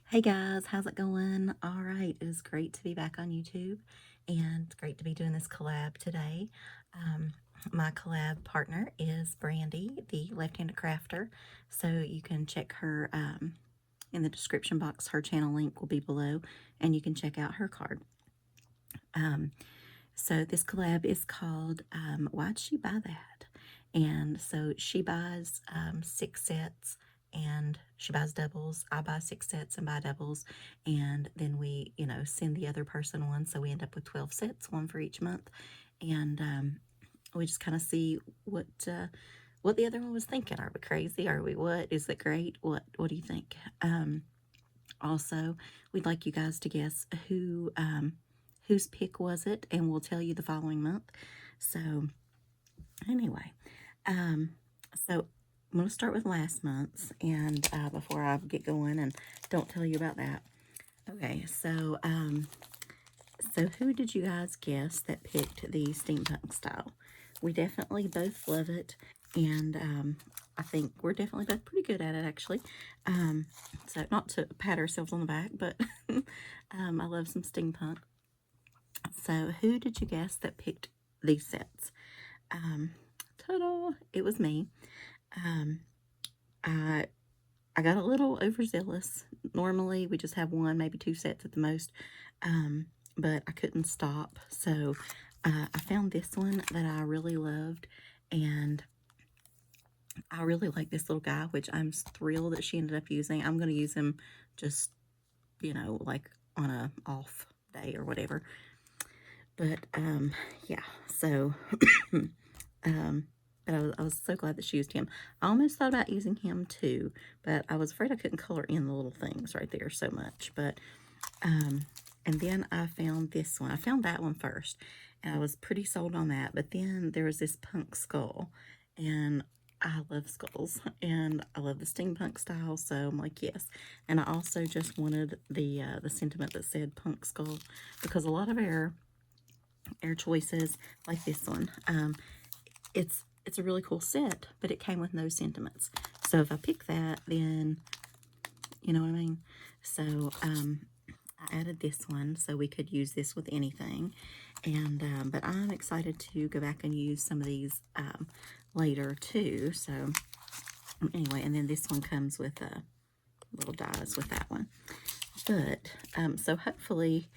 Hey guys, how's it going? All right, it is great to be back on YouTube and it's great to be doing this collab today. Um, my collab partner is Brandy, the left-handed crafter, so you can check her in the description box. Her channel link will be below and you can check out her card. Um, so this collab is called Why'd She Buy That? And so she buys 6 sets and she buys doubles. I buy 6 sets and buy doubles. And then we, send the other person one. So we end up with 12 sets, one for each month. And we just kind of see what the other one was thinking. Are we crazy? Are we what? Is it great? What do you think? Also, we'd like you guys to guess whose pick was it, and we'll tell you the following month. So anyway, um, so I'm going to start with last month's, and before I get going and don't tell you about that. Okay, so who did you guys guess that picked the steampunk style? We definitely both love it, and I think we're definitely both pretty good at it, actually. So not to pat ourselves on the back, but I love some steampunk. So who did you guess that picked these sets? Ta-da! It was me. Um, I I got a little overzealous. Normally, we just have one, maybe 2 sets at the most, but I couldn't stop. So I found this one that I really loved, and I really like this little guy, which I'm thrilled that she ended up using. I'm going to use him just, like on a off day or whatever. But yeah, so um, but I was so glad that she used him. I almost thought about using him too, but I was afraid I couldn't color in the little things right there so much. But and then I found this one. I found that one first, and I was pretty sold on that. But then there was this punk skull, and I love skulls, and I love the steampunk style, so I'm like, yes. And I also just wanted the sentiment that said punk skull, because a lot of our choices, like this one, it's a really cool set, but it came with no sentiments. So if I pick that, then you know what I mean. So I added this one so we could use this with anything, and but I'm excited to go back and use some of these later too. So anyway, and then this one comes with little dies with that one. But so hopefully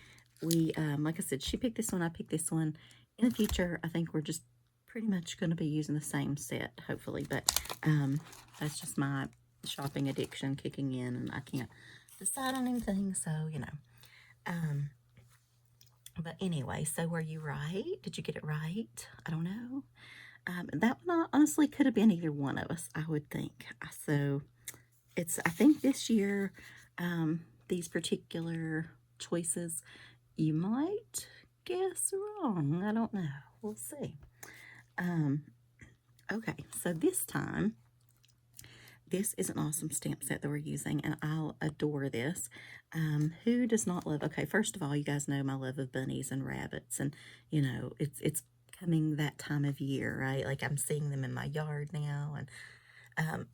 we, like I said, she picked this one, I picked this one. In the future, I think we're just pretty much going to be using the same set, hopefully. But that's just my shopping addiction kicking in, and I can't decide on anything, so, But anyway, so were you right? Did you get it right? I don't know. That one honestly could have been either one of us, I would think. So I think this year, these particular choices, you might guess wrong. I don't know. We'll see. Okay, so this time, this is an awesome stamp set that we're using, and I'll adore this. Who does not love? Okay, first of all, you guys know my love of bunnies and rabbits, and it's coming that time of year, right? Like I'm seeing them in my yard now, and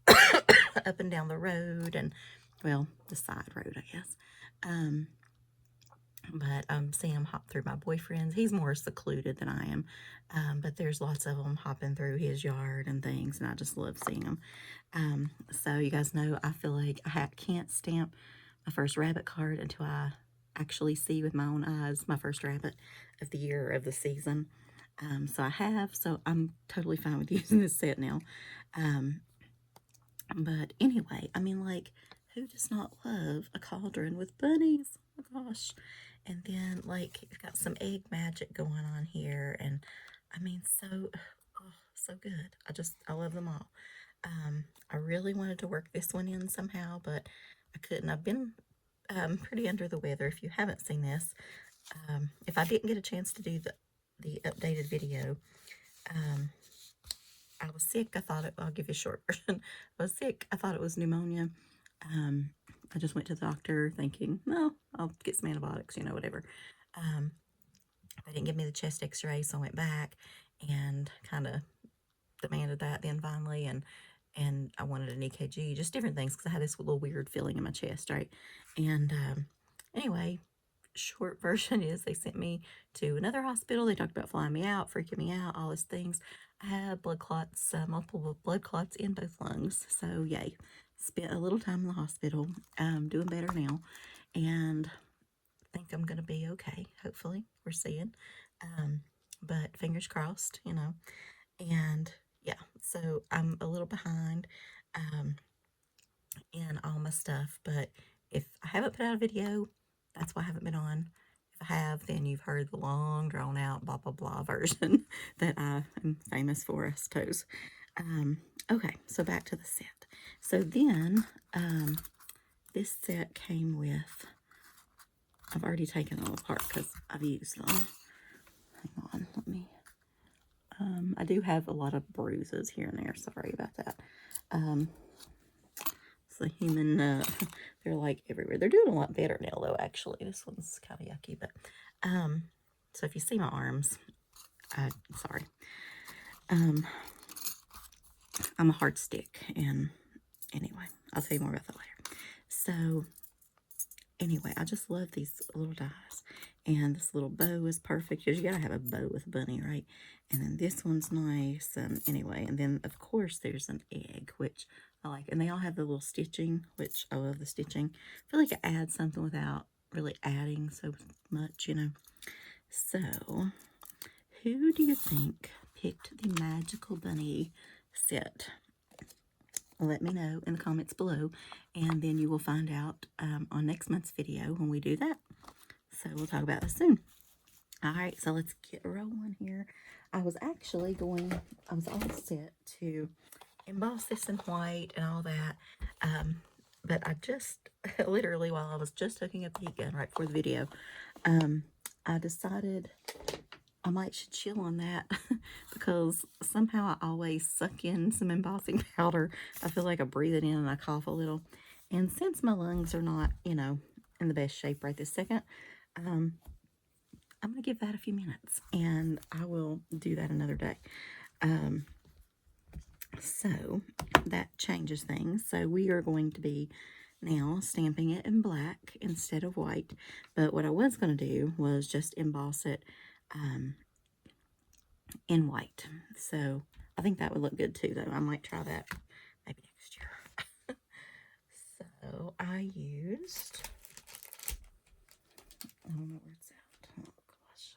up and down the road, and well, the side road, I guess. But seeing him hop through my boyfriend's. He's more secluded than I am, but there's lots of them hopping through his yard and things, and I just love seeing them. So you guys know, I feel like I can't stamp my first rabbit card until I actually see with my own eyes my first rabbit of the year, of the season. So I have, so I'm totally fine with using this set now. But anyway, I mean, like, who does not love a cauldron with bunnies? Oh my gosh. And then, like, you've got some egg magic going on here. And, I mean, so good. I love them all. I really wanted to work this one in somehow, but I couldn't. I've been pretty under the weather. If you haven't seen this, if I didn't get a chance to do the updated video, I was sick. I'll give you a short version. I was sick. I thought it was pneumonia. I just went to the doctor thinking, no, I'll get some antibiotics, whatever. They didn't give me the chest x-ray, so I went back and kind of demanded that then finally, and and I wanted an EKG, just different things, because I had this little weird feeling in my chest, right? And anyway, short version is they sent me to another hospital. They talked about flying me out, freaking me out, all those things. I had blood clots, multiple blood clots in both lungs. So yay, spent a little time in the hospital. Doing better now, and think I'm gonna be okay. Hopefully, we're seeing. But fingers crossed, you know. And yeah, so I'm a little behind in all my stuff, but if I haven't put out a video, that's why I haven't been on. If I have, then you've heard the long, drawn out, blah, blah, blah version that I am famous for, I suppose. Okay, so back to the set. So then, this set came with, I've already taken them apart because I've used them. Hang on, let me, I do have a lot of bruises here and there, sorry about that. It's the human, they're like everywhere. They're doing a lot better now though, actually. This one's kind of yucky, but, so if you see my arms, sorry. I'm a hard stick, and anyway, I'll tell you more about that later. So, anyway, I just love these little dies, and this little bow is perfect, because you gotta have a bow with a bunny, right? And then this one's nice, and anyway, and then, of course, there's an egg, which I like, and they all have the little stitching, which I love the stitching. I feel like it adds something without really adding so much, you know? So, who do you think picked the magical bunny set? Let me know in the comments below, and then you will find out on next month's video when we do that. So we'll talk about this soon. All right, so let's get rolling here. I was all set to emboss this in white and all that, but I just, literally while I was just hooking up the heat gun right before the video, I decided I should chill on that because somehow I always suck in some embossing powder. I feel like I breathe it in and I cough a little. And since my lungs are not, you know, in the best shape right this second, I'm going to give that a few minutes, and I will do that another day. So that changes things. So we are going to be now stamping it in black instead of white. But what I was going to do was just emboss it in white. So I think that would look good too, though. I might try that maybe next year. So I used, I don't know where it's at. Oh gosh.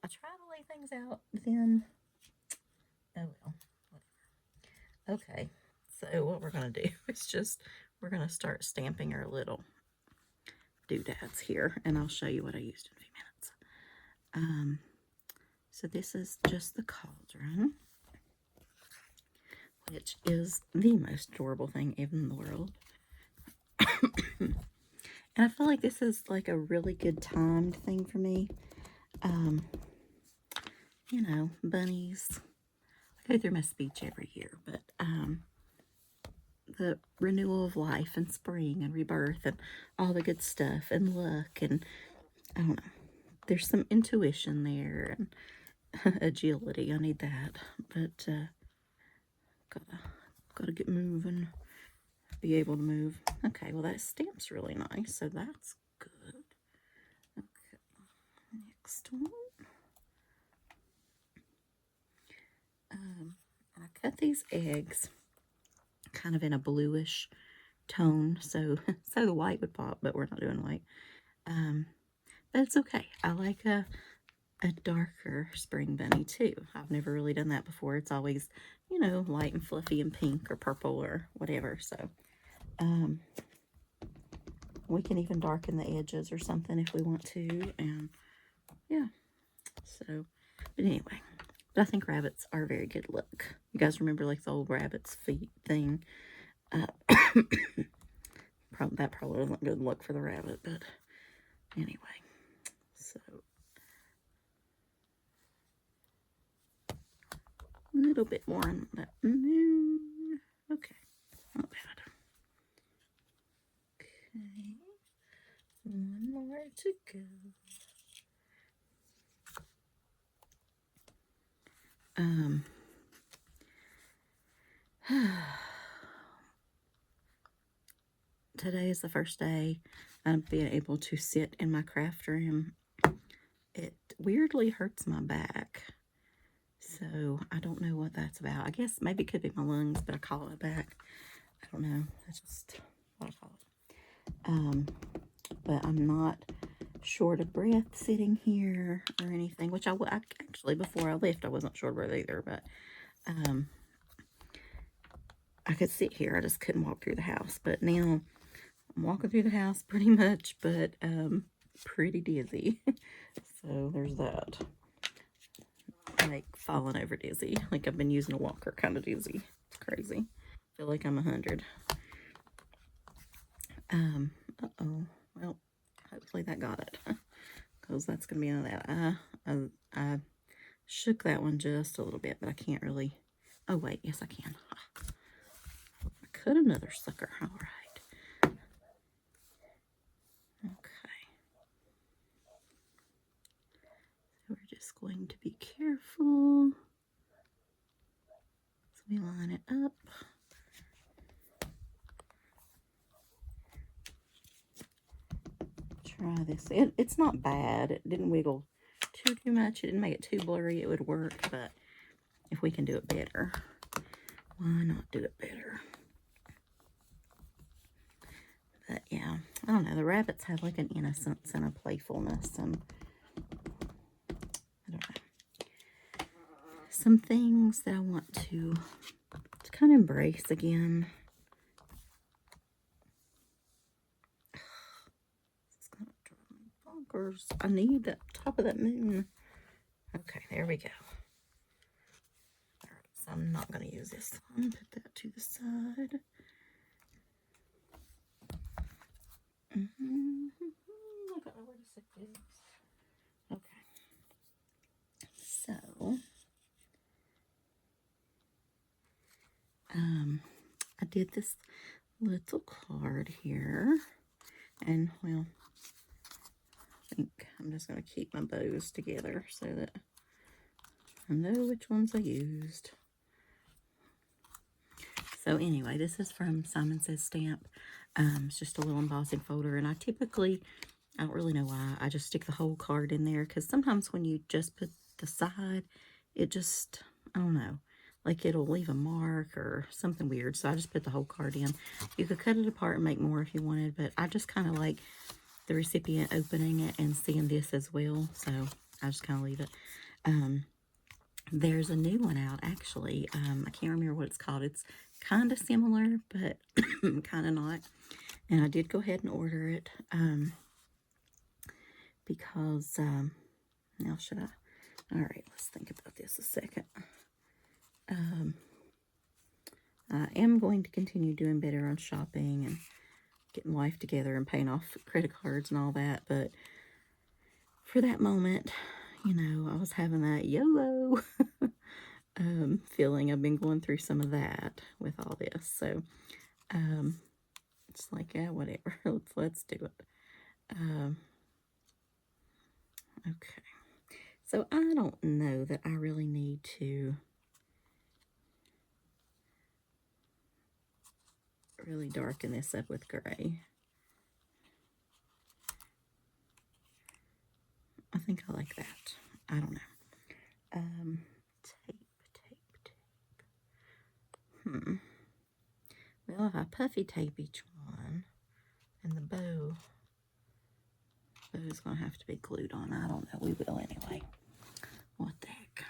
I try to lay things out, then, oh well, whatever. Okay, so what we're going to do is just, we're going to start stamping our little doodads here, and I'll show you what I used in a few minutes. So this is just the cauldron, which is the most adorable thing in the world. And I feel like this is like a really good timed thing for me. You know, bunnies. I go through my speech every year, but the renewal of life and spring and rebirth and all the good stuff and luck, and I don't know. There's some intuition there and agility. I need that, but gotta get moving, be able to move. Okay, well that stamp's really nice, so that's good. Okay, next one. And I cut these eggs kind of in a bluish tone, so the white would pop, but we're not doing white. But it's okay. I like a darker spring bunny too. I've never really done that before. It's always, you know, light and fluffy and pink or purple or whatever. So we can even darken the edges or something if we want to. And yeah, so, but anyway, but I think rabbits are a very good look. You guys remember like the old rabbit's feet thing? That probably wasn't a good look for the rabbit, but anyway, so a little bit more on that moon. Okay, not bad. Okay, one more to go. Today is the first day of being able to sit in my craft room. It weirdly hurts my back. So I don't know what that's about. I guess maybe it could be my lungs, but I call it a back. I don't know. That's just what I call it. But I'm not short of breath sitting here or anything, which I actually, before I left, I wasn't short of breath either, but I could sit here. I just couldn't walk through the house. But now I'm walking through the house pretty much, but pretty dizzy. So there's that. Like falling over dizzy. Like I've been using a walker kind of dizzy. It's crazy. I feel like I'm 100. Uh-oh. Well, hopefully that got it. Because that's going to be on that. I shook that one just a little bit, but I can't really. Oh, wait. Yes, I can. I cut another sucker. All right. Okay. So we're just going to be careful. So we line it up. Try this. It's not bad. It didn't wiggle too much. It didn't make it too blurry. It would work, but if we can do it better, why not do it better? But yeah, I don't know. The rabbits have like an innocence and a playfulness, and I don't know. Some things that I want to kind of embrace again. This is gonna drive me bonkers. I need that top of that moon. Okay, there we go. All right, so I'm not gonna use this one. Put that to the side. I don't know where to set this. Okay. So, I did this little card here, and well, I think I'm just going to keep my bows together so that I know which ones I used. So anyway, this is from Simon Says Stamp. It's just a little embossing folder, and I don't really know why, I just stick the whole card in there, because sometimes when you just put the side, it just, I don't know, like it'll leave a mark or something weird. So I just put the whole card in. You could cut it apart and make more if you wanted, but I just kind of like the recipient opening it and seeing this as well. So I just kind of leave it. There's a new one out, actually. I can't remember what it's called. It's kind of similar, but kind of not. And I did go ahead and order it because, now should I? All right, let's think about this a second. I am going to continue doing better on shopping and getting life together and paying off credit cards and all that. But for that moment, you know, I was having that YOLO feeling. I've been going through some of that with all this. So it's like, yeah, whatever. Let's do it. Okay. So I don't know that I really need to really darken this up with gray. I think I like that. I don't know. Tape. Well, if I puffy tape each one, and the bow's going to have to be glued on. I don't know. We will anyway. What the heck?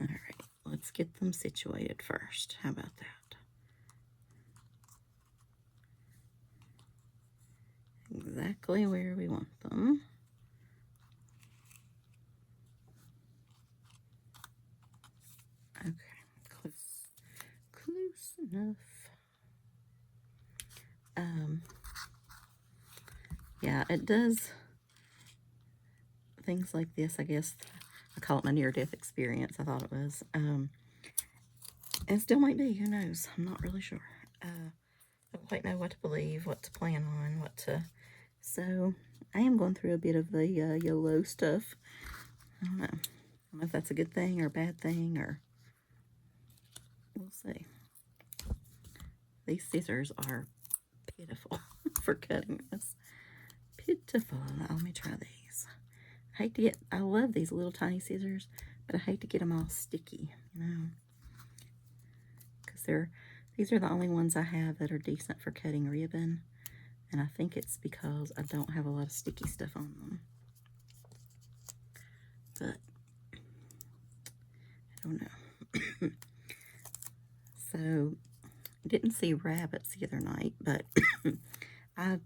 All right. Let's get them situated first. How about that? Exactly where we want them. Okay. Close enough. Yeah, it does things like this, I guess. I call it my near-death experience. I thought it was. And still might be. Who knows? I'm not really sure. Don't quite know what to believe, what to plan on, what to... So, I am going through a bit of the YOLO stuff. I don't know. I don't know if that's a good thing or a bad thing, or we'll see. These scissors are pitiful for cutting this. Pitiful. Let me try these. I love these little tiny scissors, but I hate to get them all sticky, you know, because these are the only ones I have that are decent for cutting ribbon, and I think it's because I don't have a lot of sticky stuff on them. But I don't know. So I didn't see rabbits the other night, but I,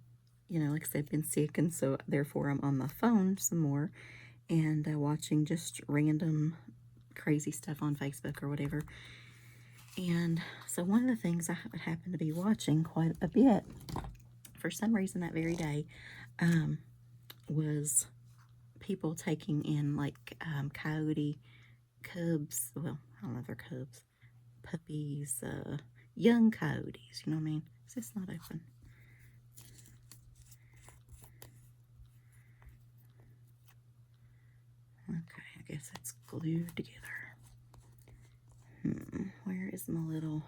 like I said, been sick, and so therefore I'm on my phone some more and watching just random crazy stuff on Facebook or whatever. And so one of the things I happened to be watching quite a bit for some reason that very day was people taking in like coyote cubs. Well, I don't know if they're cubs, puppies, young coyotes. You know what I mean? Is this not open? Okay, I guess it's glued together. Where is my little...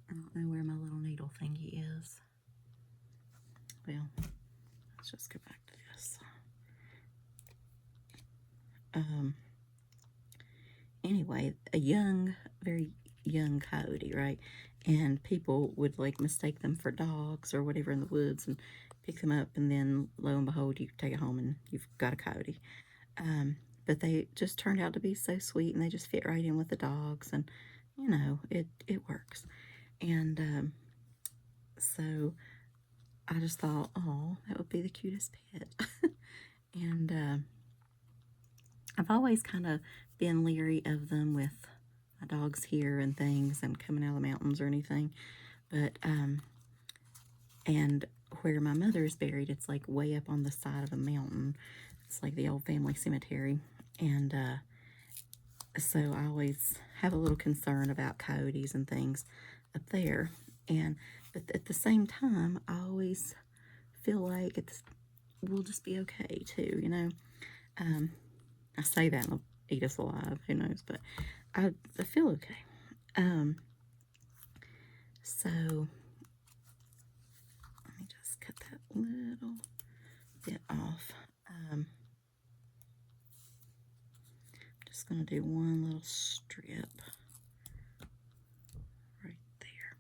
I don't know where my little needle thingy is. Well, let's just go back to this. Anyway, a very young coyote, right? And people would like mistake them for dogs or whatever in the woods and pick them up, and then lo and behold, you take it home and you've got a coyote. But they just turned out to be so sweet, and they just fit right in with the dogs, and it works. And so I just thought, oh, that would be the cutest pet. And I've always kind of been leery of them with my dogs here and things and coming out of the mountains or anything. But, and where my mother is buried, it's like way up on the side of a mountain. It's like the old family cemetery. And so I always have a little concern about coyotes and things up there. But at the same time, I always feel like we'll just be okay too, you know. I say that and they'll eat us alive, who knows, but I feel okay. So let me just cut that little bit off. I'm just going to do one little strip right there.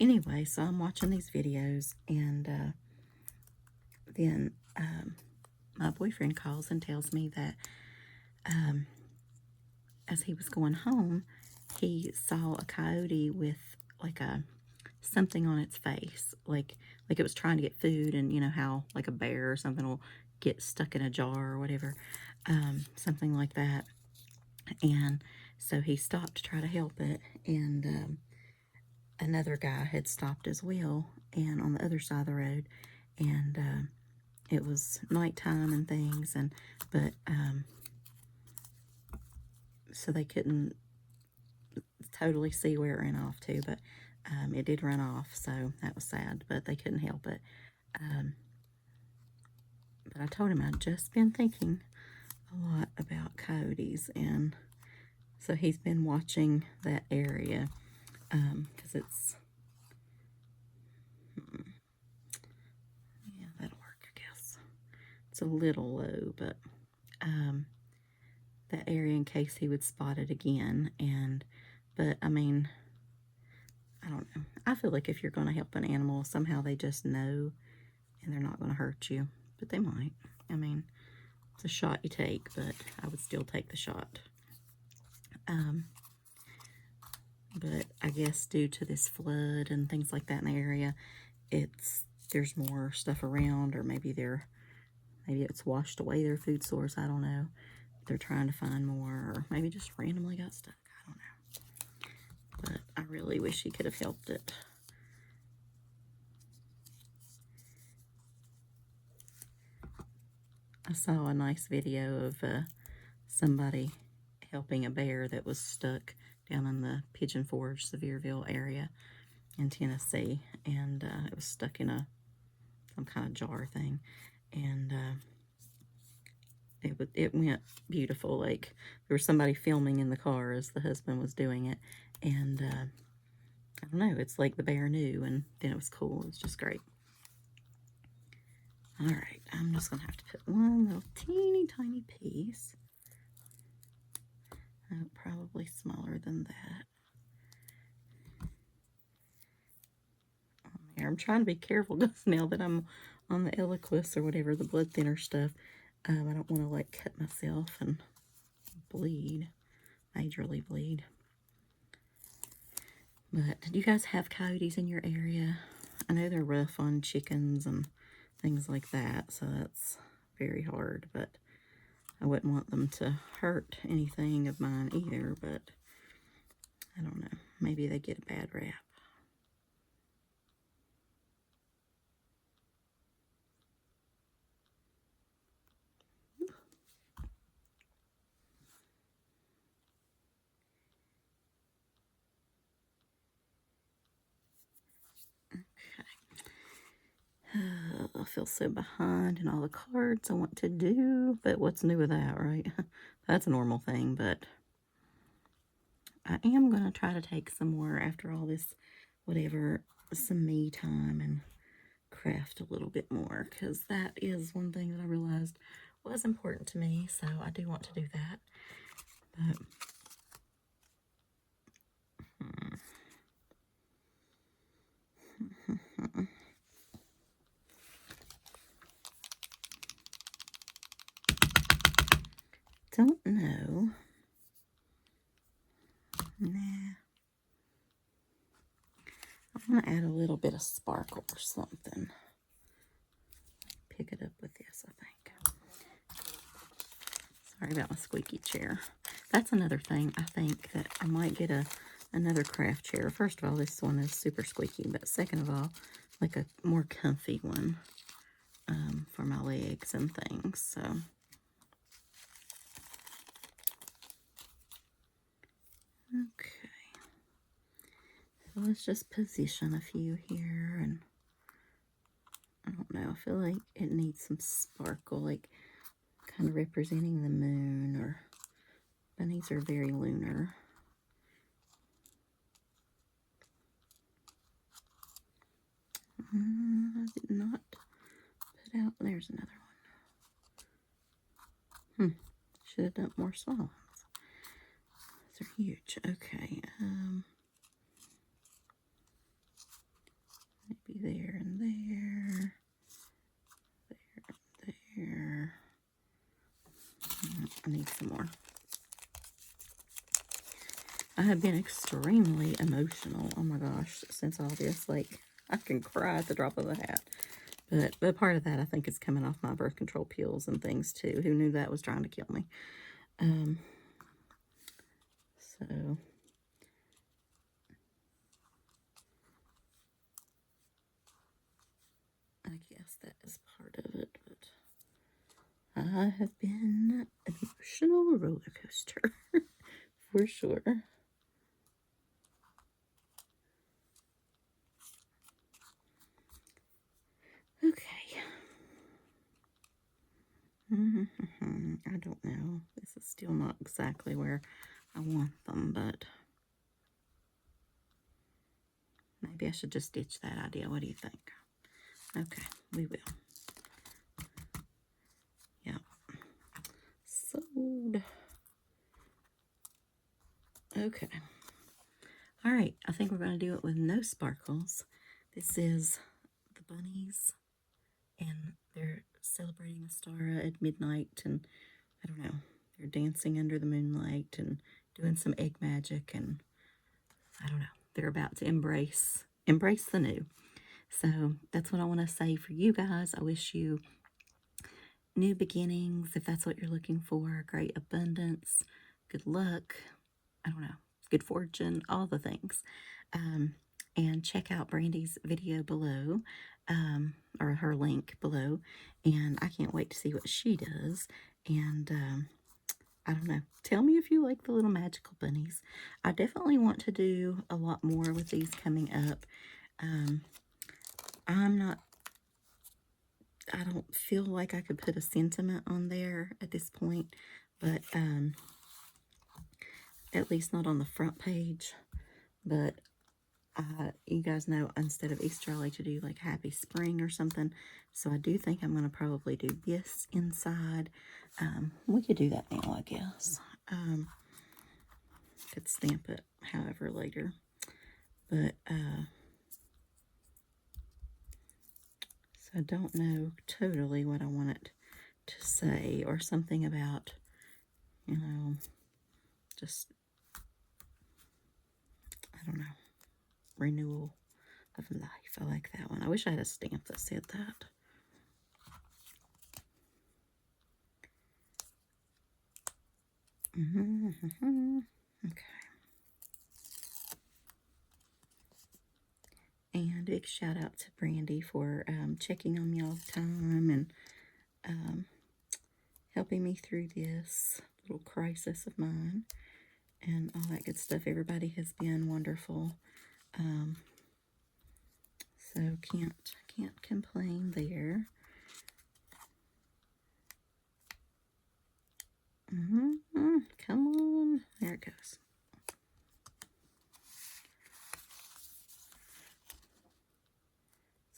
Anyway, so I'm watching these videos, and then my boyfriend calls and tells me that as he was going home, he saw a coyote with like something on its face, like it was trying to get food, and you know how like a bear or something will get stuck in a jar or whatever, something like that. And so he stopped to try to help it, and another guy had stopped as well, and on the other side of the road, and it was nighttime and things, but so they couldn't totally see where it ran off to, but it did run off, so that was sad, but they couldn't help it. But I told him I'd just been thinking a lot about coyotes, and so he's been watching that area, because it's, yeah, that'll work, I guess. It's a little low, but that area in case he would spot it again. But I mean, I don't know. I feel like if you're going to help an animal, somehow they just know and they're not going to hurt you, but they might. I mean, it's a shot you take, but I would still take the shot. But I guess due to this flood and things like that in the area, there's more stuff around, or maybe it's washed away their food source. I don't know. They're trying to find more, or maybe just randomly got stuck. I don't know. But I really wish he could have helped it. I saw a nice video of somebody helping a bear that was stuck down in the Pigeon Forge, Sevierville area. in Tennessee, and it was stuck in some kind of jar thing, and it went beautiful. Like, there was somebody filming in the car as the husband was doing it, and I don't know, it's like the bear knew, and then it was cool. It was just great. All right, I'm just gonna have to put one little teeny tiny piece. Probably smaller than that. On there. I'm trying to be careful because now that I'm on the Eliquis or whatever, the blood thinner stuff, I don't want to like cut myself and bleed, majorly bleed. But do you guys have coyotes in your area? I know they're rough on chickens and things like that, so that's very hard, but I wouldn't want them to hurt anything of mine either, but I don't know. Maybe they get a bad rap. I feel so behind in all the cards I want to do, but what's new with that, right? That's a normal thing, but I am going to try to take some more after all this, whatever, some me time and craft a little bit more, because that is one thing that I realized was important to me, so I do want to do that. But don't know. Nah. I'm going to add a little bit of sparkle or something. Pick it up with this, I think. Sorry about my squeaky chair. That's another thing. I think that I might get another craft chair. First of all, this one is super squeaky, but second of all, like a more comfy one for my legs and things. So okay, so let's just position a few here, and I don't know, I feel like it needs some sparkle, like kind of representing the moon, or bunnies are very lunar. I did not put out, there's another one. Should have done more small ones. These are huge. Okay, maybe there and there. There. I need some more. I have been extremely emotional, oh my gosh, since all this. Like, I can cry at the drop of a hat. But part of that, I think, is coming off my birth control pills and things, too. Who knew that was trying to kill me? So I guess that is part of it, but I have been an emotional roller coaster for sure. Okay. I don't know. This is still not exactly where I want them, but maybe I should just ditch that idea. What do you think? Okay, we will. Yeah. Sold. Okay. All right, I think we're going to do it with no sparkles. This is the Bunnies, and they're celebrating a star at midnight, and I don't know, they're dancing under the moonlight and doing some egg magic, and I don't know, they're about to embrace the new. So that's what I want to say for you guys. I wish you new beginnings, if that's what you're looking for, great abundance, good luck, I don't know, good fortune, all the things. And check out Brandy's video below, or her link below, and I can't wait to see what she does. And I don't know. Tell me if you like the little magical bunnies. I definitely want to do a lot more with these coming up. I'm not, I don't feel like I could put a sentiment on there at this point, but at least not on the front page. But you guys know, instead of Easter, I like to do like Happy Spring or something. So I do think I'm going to probably do this inside. We could do that now, I guess. Could stamp it however later. But, so I don't know totally what I want it to say, or something about, you know, just, I don't know, renewal of life. I like that one. I wish I had a stamp that said that. Okay. And big shout out to Brandy for checking on me all the time and helping me through this little crisis of mine and all that good stuff. Everybody has been wonderful. So can't complain there. Come on. There it goes.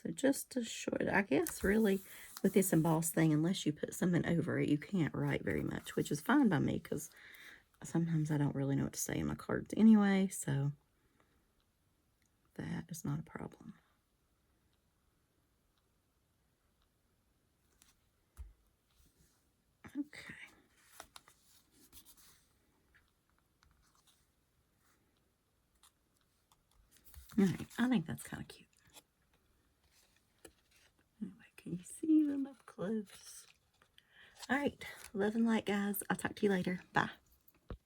So just a short, I guess really with this embossed thing, unless you put something over it, you can't write very much, which is fine by me because sometimes I don't really know what to say in my cards anyway, so that is not a problem. Okay. All right, I think that's kind of cute. Anyway, can you see them up close? All right, love and light, guys. I'll talk to you later. Bye.